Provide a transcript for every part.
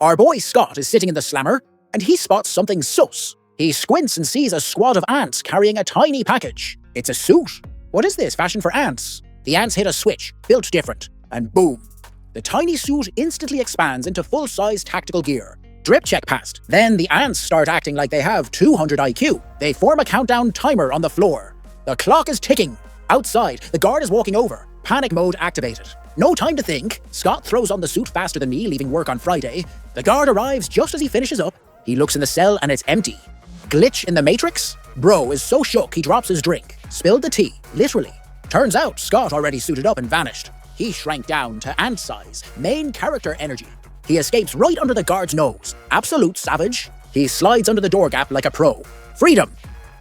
Our boy Scott is sitting in the slammer, and he spots something sus. He squints and sees a squad of ants carrying a tiny package. It's a suit. What is this, fashioned for ants? The ants hit a switch, built different, and boom. The tiny suit instantly expands into full-size tactical gear. Drip check passed. Then the ants start acting like they have 200 IQ. They form a countdown timer on the floor. The clock is ticking. Outside, the guard is walking over. Panic mode activated. No time to think. Scott throws on the suit faster than me, leaving work on Friday. The guard arrives just as he finishes up. He looks in the cell and it's empty. Glitch in the Matrix? Bro is so shook he drops his drink. Spilled the tea, literally. Turns out Scott already suited up and vanished. He shrank down to ant size, main character energy. He escapes right under the guard's nose. Absolute savage. He slides under the door gap like a pro. Freedom.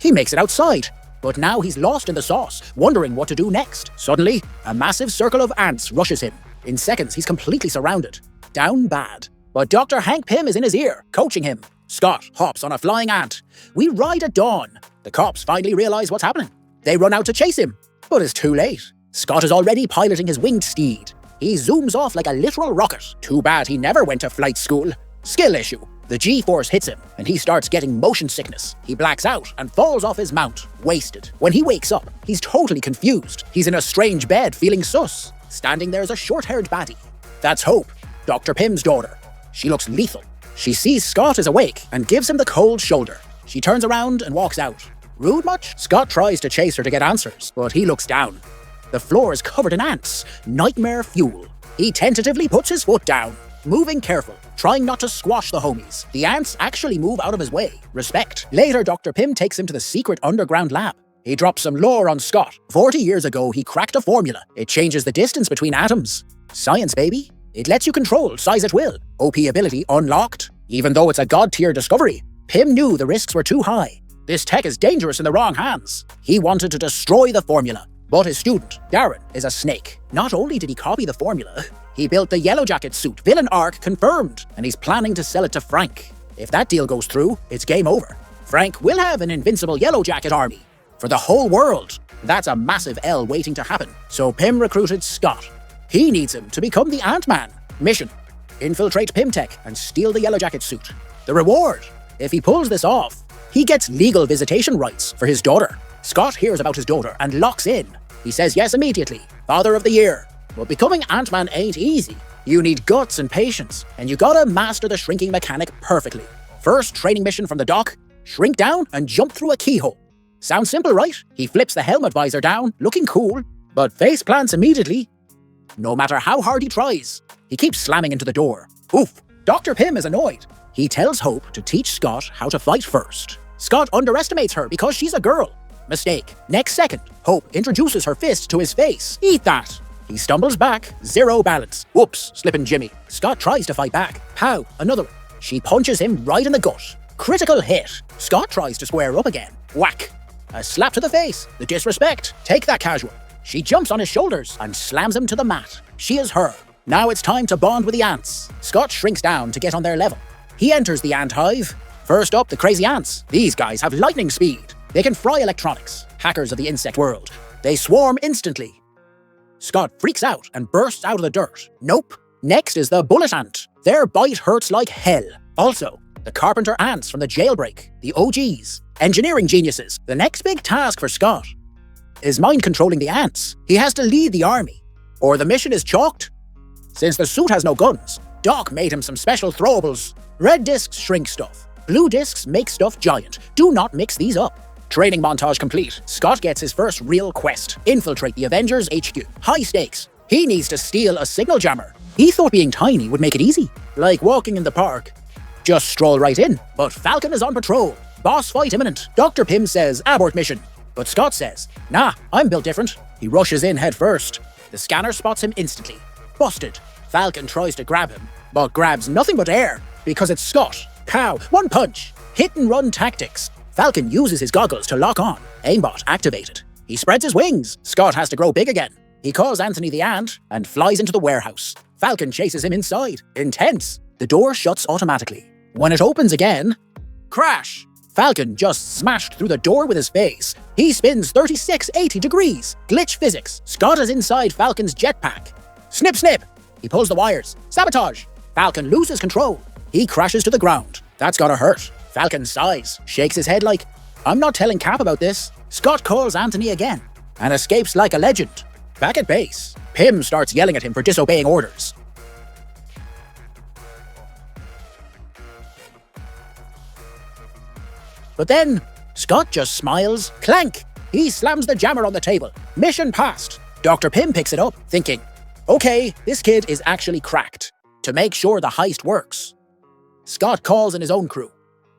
He makes it outside. But now he's lost in the sauce, wondering what to do next. Suddenly, a massive circle of ants rushes him. In seconds, he's completely surrounded. Down bad. But Dr. Hank Pym is in his ear, coaching him. Scott hops on a flying ant. We ride at dawn. The cops finally realize what's happening. They run out to chase him, but it's too late. Scott is already piloting his winged steed. He zooms off like a literal rocket. Too bad he never went to flight school. Skill issue. The G-force hits him, and he starts getting motion sickness. He blacks out and falls off his mount, wasted. When he wakes up, he's totally confused. He's in a strange bed, feeling sus. Standing there is a short-haired baddie. That's Hope, Dr. Pym's daughter. She looks lethal. She sees Scott is awake and gives him the cold shoulder. She turns around and walks out. Rude much? Scott tries to chase her to get answers, but he looks down. The floor is covered in ants. Nightmare fuel. He tentatively puts his foot down, moving careful, trying not to squash the homies. The ants actually move out of his way. Respect. Later, Dr. Pym takes him to the secret underground lab. He drops some lore on Scott. 40 years ago, he cracked a formula. It changes the distance between atoms. Science, baby. It lets you control size at will. OP ability unlocked. Even though it's a god-tier discovery, Pym knew the risks were too high. This tech is dangerous in the wrong hands. He wanted to destroy the formula. But his student, Darren, is a snake. Not only did he copy the formula, he built the Yellowjacket suit, villain arc confirmed, and he's planning to sell it to Frank. If that deal goes through, it's game over. Frank will have an invincible Yellowjacket army for the whole world. That's a massive L waiting to happen. So Pym recruited Scott. He needs him to become the Ant-Man. Mission: infiltrate Pymtech and steal the Yellowjacket suit. The reward: if he pulls this off, he gets legal visitation rights for his daughter. Scott hears about his daughter and locks in. He says yes immediately. Father of the year. But becoming Ant-Man ain't easy. You need guts and patience, and you gotta master the shrinking mechanic perfectly. First training mission from the dock: shrink down and jump through a keyhole. Sounds simple, right? He flips the helmet visor down, looking cool, but face plants immediately. No matter how hard he tries, he keeps slamming into the door. Oof, Dr. Pym is annoyed. He tells Hope to teach Scott how to fight first. Scott underestimates her because she's a girl. Mistake. Next second, Hope introduces her fist to his face. Eat that! He stumbles back, zero balance. Whoops, slipping Jimmy. Scott tries to fight back. Pow, another one. She punches him right in the gut. Critical hit. Scott tries to square up again. Whack. A slap to the face. The disrespect. Take that, casual. She jumps on his shoulders and slams him to the mat. She is her. Now it's time to bond with the ants. Scott shrinks down to get on their level. He enters the ant hive. First up, the crazy ants. These guys have lightning speed. They can fry electronics. Hackers of the insect world. They swarm instantly. Scott freaks out and bursts out of the dirt. Nope. Next is the bullet ant. Their bite hurts like hell. Also, the carpenter ants from the jailbreak. The OGs. Engineering geniuses. The next big task for Scott is mind-controlling the ants. He has to lead the army, or the mission is chalked. Since the suit has no guns, Doc made him some special throwables. Red discs shrink stuff. Blue discs make stuff giant. Do not mix these up. Training montage complete. Scott gets his first real quest. Infiltrate the Avengers HQ. High stakes. He needs to steal a signal jammer. He thought being tiny would make it easy. Like walking in the park. Just stroll right in. But Falcon is on patrol. Boss fight imminent. Dr. Pym says abort mission. But Scott says, nah, I'm built different. He rushes in head first. The scanner spots him instantly. Busted. Falcon tries to grab him, but grabs nothing but air. Because it's Scott. Pow. One punch. Hit and run tactics. Falcon uses his goggles to lock on. Aimbot activated. He spreads his wings. Scott has to grow big again. He calls Anthony the Ant and flies into the warehouse. Falcon chases him inside. Intense. The door shuts automatically. When it opens again, crash! Falcon just smashed through the door with his face. He spins 3680 degrees. Glitch physics. Scott is inside Falcon's jetpack. Snip, snip! He pulls the wires. Sabotage! Falcon loses control. He crashes to the ground. That's gotta hurt. Falcon sighs, shakes his head like, I'm not telling Cap about this. Scott calls Anthony again, and escapes like a legend. Back at base, Pym starts yelling at him for disobeying orders. But then, Scott just smiles. Clank! He slams the jammer on the table. Mission passed. Dr. Pym picks it up, thinking, okay, this kid is actually cracked. To make sure the heist works. Scott calls in his own crew.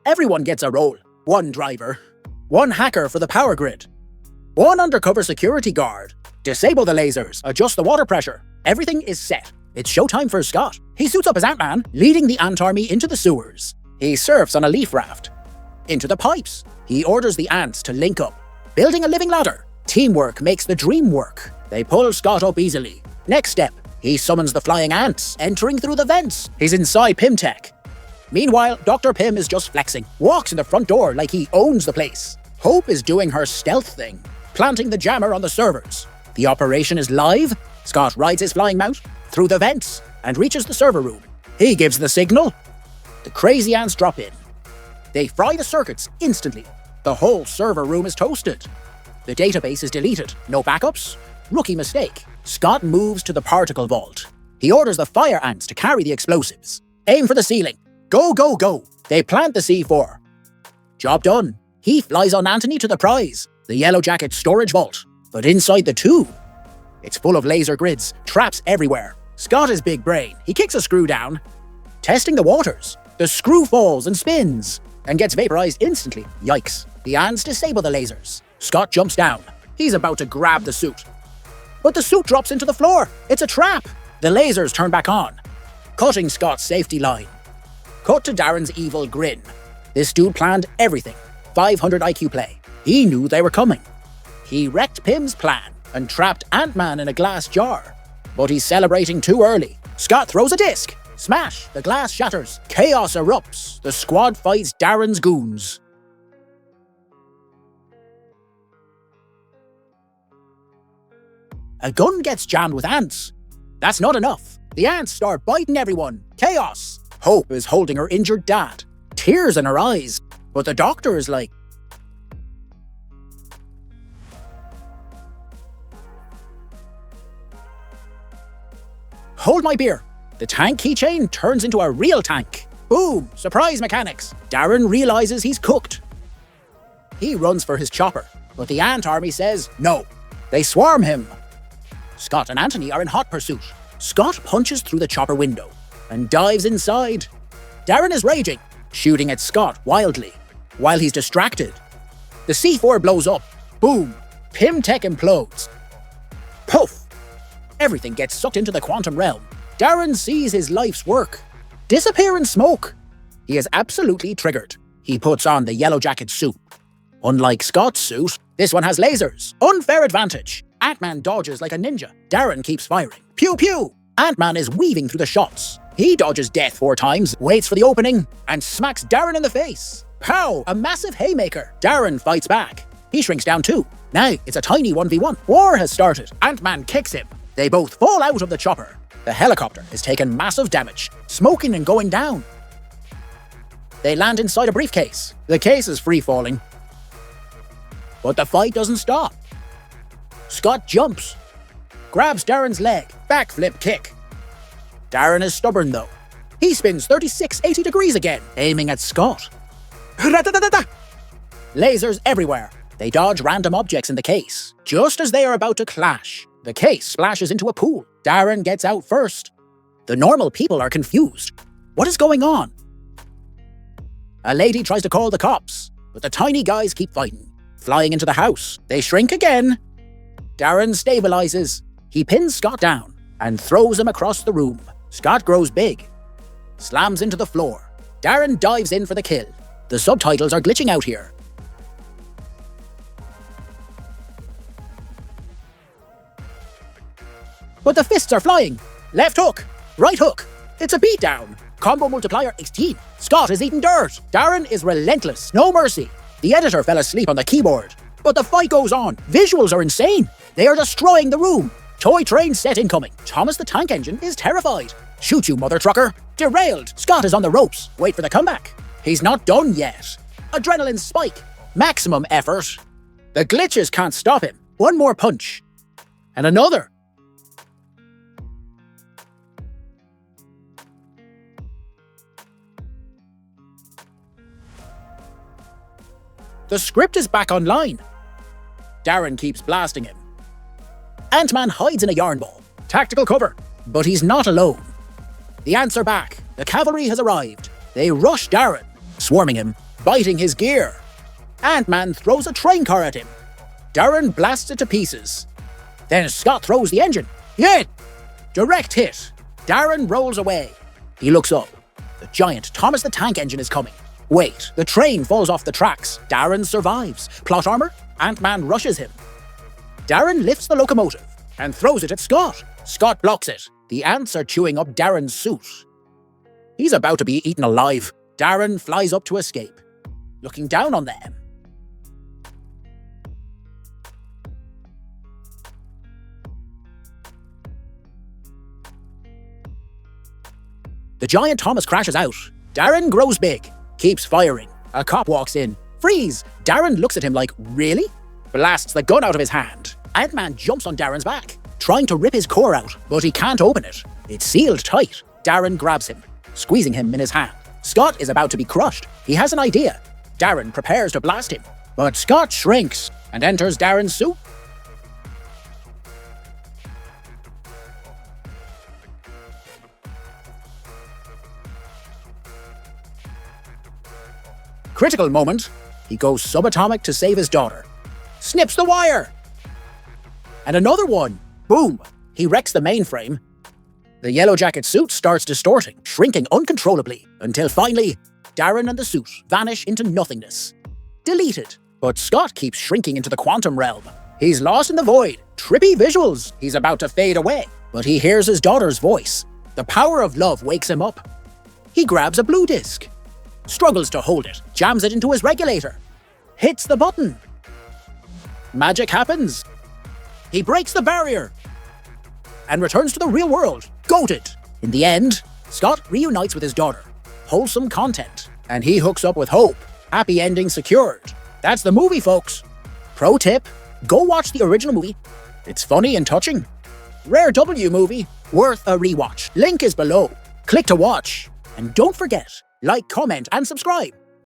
Everyone gets a role. One driver. One hacker for the power grid. One undercover security guard. Disable the lasers. Adjust the water pressure. Everything is set. It's showtime for Scott. He suits up as Ant-Man, leading the ant army into the sewers. He surfs on a leaf raft. Into the pipes. He orders the ants to link up. Building a living ladder. Teamwork makes the dream work. They pull Scott up easily. Next step. He summons the flying ants, entering through the vents. He's inside Pym-Tech. Meanwhile, Dr. Pym is just flexing. Walks in the front door like he owns the place. Hope is doing her stealth thing. Planting the jammer on the servers. The operation is live. Scott rides his flying mount through the vents and reaches the server room. He gives the signal. The crazy ants drop in. They fry the circuits instantly. The whole server room is toasted. The database is deleted. No backups. Rookie mistake. Scott moves to the particle vault. He orders the fire ants to carry the explosives. Aim for the ceiling. Go, go, go. They plant the C4. Job done. He flies on Anthony to the prize, the Yellowjacket storage vault. But inside the tube, it's full of laser grids, traps everywhere. Scott is big brain. He kicks a screw down. Testing the waters. The screw falls and spins and gets vaporized instantly. Yikes. The ants disable the lasers. Scott jumps down. He's about to grab the suit. But the suit drops into the floor. It's a trap. The lasers turn back on, cutting Scott's safety line. Cut to Darren's evil grin. This dude planned everything. 500 IQ play. He knew they were coming. He wrecked Pym's plan and trapped Ant-Man in a glass jar. But he's celebrating too early. Scott throws a disc. Smash! The glass shatters. Chaos erupts. The squad fights Darren's goons. A gun gets jammed with ants. That's not enough. The ants start biting everyone. Chaos. Hope is holding her injured dad. Tears in her eyes. But the doctor is like, hold my beer. The tank keychain turns into a real tank. Boom! Surprise mechanics. Darren realizes he's cooked. He runs for his chopper, but the ant army says no. They swarm him. Scott and Anthony are in hot pursuit. Scott punches through the chopper window and dives inside. Darren is raging, shooting at Scott wildly, while he's distracted. The C4 blows up. Boom! Pym-Tech implodes. Poof! Everything gets sucked into the quantum realm. Darren sees his life's work disappear in smoke. He is absolutely triggered. He puts on the Yellowjacket suit. Unlike Scott's suit, this one has lasers. Unfair advantage. Ant-Man dodges like a ninja. Darren keeps firing. Pew pew! Ant-Man is weaving through the shots. He dodges death 4 times, waits for the opening, and smacks Darren in the face. Pow! A massive haymaker. Darren fights back. He shrinks down too. Now it's a tiny 1v1. War has started. Ant-Man kicks him. They both fall out of the chopper. The helicopter is taking massive damage, smoking and going down. They land inside a briefcase. The case is free-falling. But the fight doesn't stop. Scott jumps, grabs Darren's leg, backflip kick. Darren is stubborn though. He spins 3680 degrees again, aiming at Scott. Lasers everywhere. They dodge random objects in the case. Just as they are about to clash, the case splashes into a pool. Darren gets out first. The normal people are confused. What is going on? A lady tries to call the cops, but the tiny guys keep fighting. Flying into the house, they shrink again. Darren stabilizes. He pins Scott down and throws him across the room. Scott grows big, slams into the floor. Darren dives in for the kill. The subtitles are glitching out here. But the fists are flying. Left hook, right hook. It's a beatdown. Combo multiplier 16. Scott is eating dirt. Darren is relentless. No mercy. The editor fell asleep on the keyboard. But the fight goes on. Visuals are insane. They are destroying the room. Toy train set incoming. Thomas the Tank Engine is terrified. Shoot you, mother trucker! Derailed! Scott is on the ropes. Wait for the comeback. He's not done yet. Adrenaline spike. Maximum effort. The glitches can't stop him. One more punch. And another. The script is back online. Darren keeps blasting him. Ant-Man hides in a yarn ball. Tactical cover. But he's not alone. The ants are back. The cavalry has arrived. They rush Darren, swarming him, biting his gear. Ant-Man throws a train car at him. Darren blasts it to pieces. Then Scott throws the engine. Hit! Direct hit. Darren rolls away. He looks up. The giant Thomas the Tank Engine is coming. Wait, the train falls off the tracks. Darren survives. Plot armor? Ant-Man rushes him. Darren lifts the locomotive and throws it at Scott. Scott blocks it. The ants are chewing up Darren's suit. He's about to be eaten alive. Darren flies up to escape, looking down on them. The giant Thomas crashes out. Darren grows big, keeps firing. A cop walks in. Freeze! Darren looks at him like, really? Blasts the gun out of his hand. Ant-Man jumps on Darren's back, trying to rip his core out, but he can't open it. It's sealed tight. Darren grabs him, squeezing him in his hand. Scott is about to be crushed. He has an idea. Darren prepares to blast him, but Scott shrinks and enters Darren's suit. Critical moment. He goes subatomic to save his daughter. Snips the wire! And another one. Boom! He wrecks the mainframe. The Yellowjacket suit starts distorting, shrinking uncontrollably, until finally, Darren and the suit vanish into nothingness. Deleted. But Scott keeps shrinking into the quantum realm. He's lost in the void. Trippy visuals. He's about to fade away, but he hears his daughter's voice. The power of love wakes him up. He grabs a blue disc. Struggles to hold it, jams it into his regulator. Hits the button. Magic happens. He breaks the barrier and returns to the real world, goated. In the end, Scott reunites with his daughter. Wholesome content. And he hooks up with Hope. Happy ending secured. That's the movie, folks. Pro tip, go watch the original movie. It's funny and touching. Rare W movie, worth a rewatch. Link is below. Click to watch. And don't forget, like, comment, and subscribe.